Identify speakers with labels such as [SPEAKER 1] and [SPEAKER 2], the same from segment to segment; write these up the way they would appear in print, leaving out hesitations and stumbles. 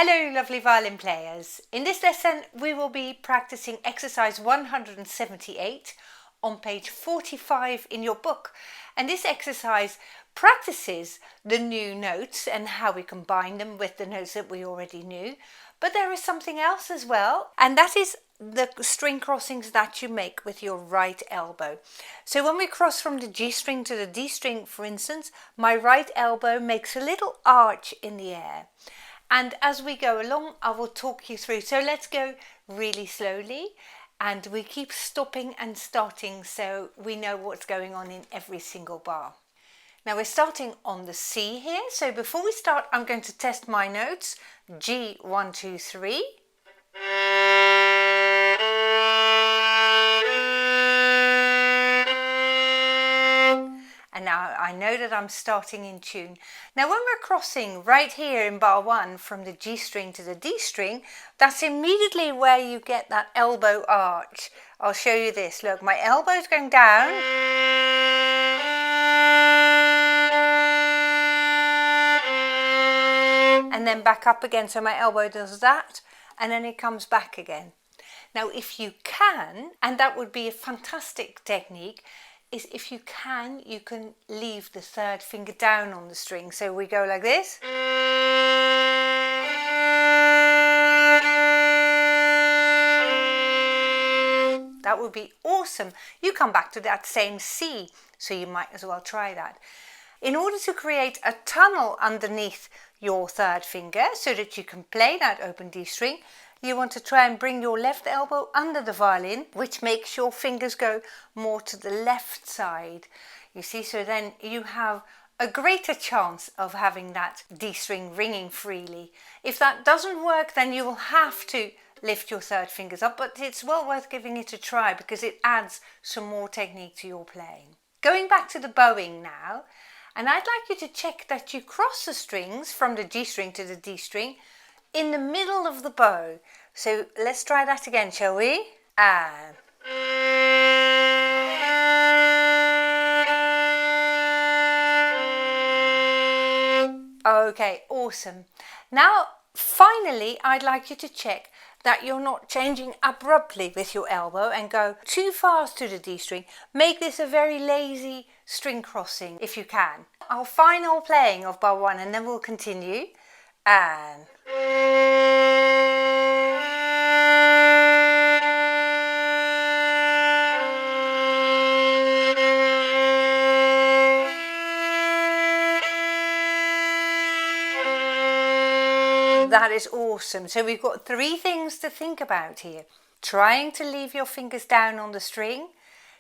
[SPEAKER 1] Hello lovely violin players. In this lesson we will be practicing exercise 178 on page 45 in your book, and this exercise practices the new notes and how we combine them with the notes that we already knew, but there is something else as well, and that is the string crossings that you make with your right elbow. So when we cross from the G string to the D string, for instance, my right elbow makes a little arch in the air. And as we go along, I will talk you through. So let's go really slowly, and we keep stopping and starting so we know what's going on in every single bar. Now we're starting on the C here. So before we start, I'm going to test my notes. G, 1, 2, 3. And now I know that I'm starting in tune. Now when we're crossing right here in bar 1 from the G string to the D string, that's immediately where you get that elbow arch. I'll show you this. Look, my elbow's going down. And then back up again, so my elbow does that, and then it comes back again. Now if you can, and that would be a fantastic technique, is if you can leave the third finger down on the string. So we go like this. That would be awesome. You come back to that same C, so you might as well try that. In order to create a tunnel underneath your third finger so that you can play that open D string, you want to try and bring your left elbow under the violin, which makes your fingers go more to the left side. You see, so then you have a greater chance of having that D string ringing freely. If that doesn't work, then you will have to lift your third fingers up, but it's well worth giving it a try because it adds some more technique to your playing. Going back to the bowing now, and I'd like you to check that you cross the strings from the G string to the D string in the middle of the bow. So let's try that again, shall we? And okay, awesome. Now finally I'd like you to check that you're not changing abruptly with your elbow and go too fast to the D string. Make this a very lazy string crossing if you can. Our final playing of bar 1, and then we'll continue. And that is awesome. So we've got 3 things to think about here. Trying to leave your fingers down on the string.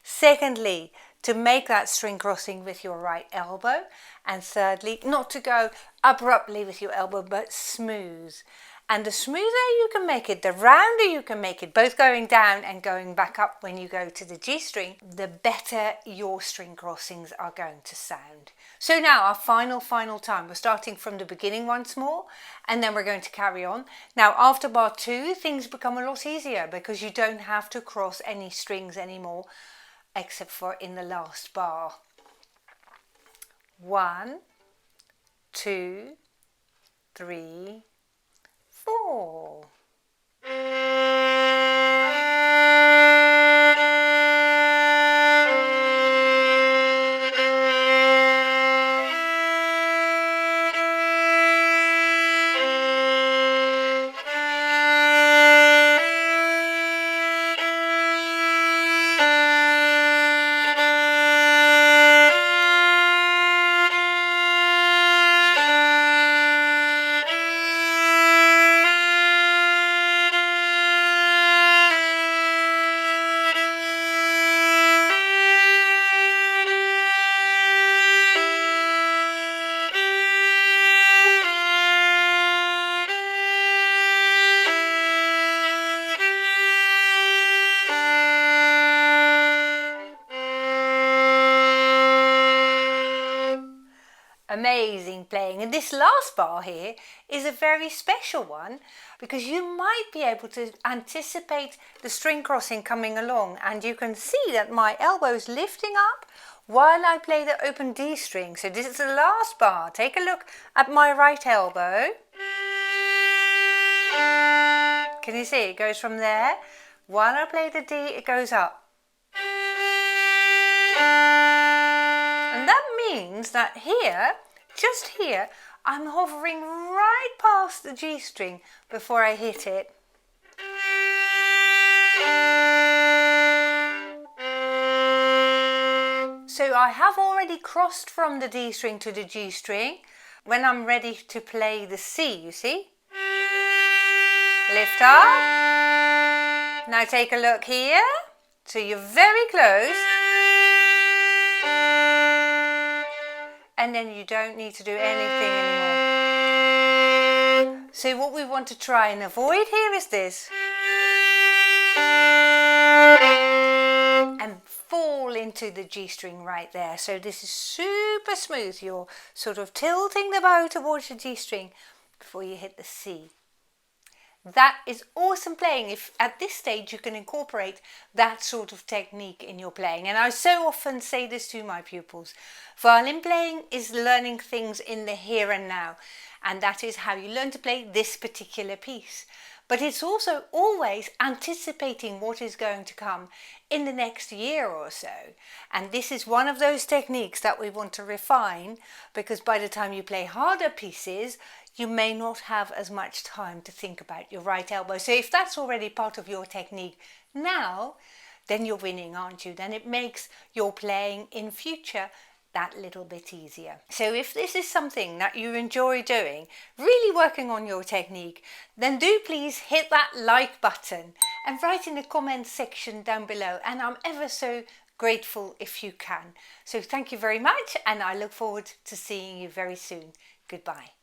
[SPEAKER 1] Secondly, to make that string crossing with your right elbow. And thirdly, not to go abruptly with your elbow, but smooth. And the smoother you can make it, the rounder you can make it, both going down and going back up when you go to the G string, the better your string crossings are going to sound. So now our final time. We're starting from the beginning once more, and then we're going to carry on. Now after bar 2, things become a lot easier because you don't have to cross any strings anymore, except for in the last bar. 1, 2, 3, 4. Amazing playing. And this last bar here is a very special one because you might be able to anticipate the string crossing coming along, and you can see that my elbow is lifting up while I play the open D string. So this is the last bar. Take a look at my right elbow. Can you see? It goes from there. While I play the D, it goes up. And that means that here, just here, I'm hovering right past the G string before I hit it. So I have already crossed from the D string to the G string when I'm ready to play the C, you see? Lift up. Now take a look here. So you're very close. And then you don't need to do anything anymore. So what we want to try and avoid here is this. And fall into the G string right there. So this is super smooth. You're sort of tilting the bow towards the G string before you hit the C. That is awesome playing. If at this stage you can incorporate that sort of technique in your playing. And I so often say this to my pupils. Violin playing is learning things in the here and now. And that is how you learn to play this particular piece. But it's also always anticipating what is going to come in the next year or so. And this is one of those techniques that we want to refine, because by the time you play harder pieces, you may not have as much time to think about your right elbow. So if that's already part of your technique now, then you're winning, aren't you? Then it makes your playing in future that little bit easier. So if this is something that you enjoy doing, really working on your technique, then do please hit that like button and write in the comments section down below, and I'm ever so grateful if you can. So thank you very much, and I look forward to seeing you very soon. Goodbye.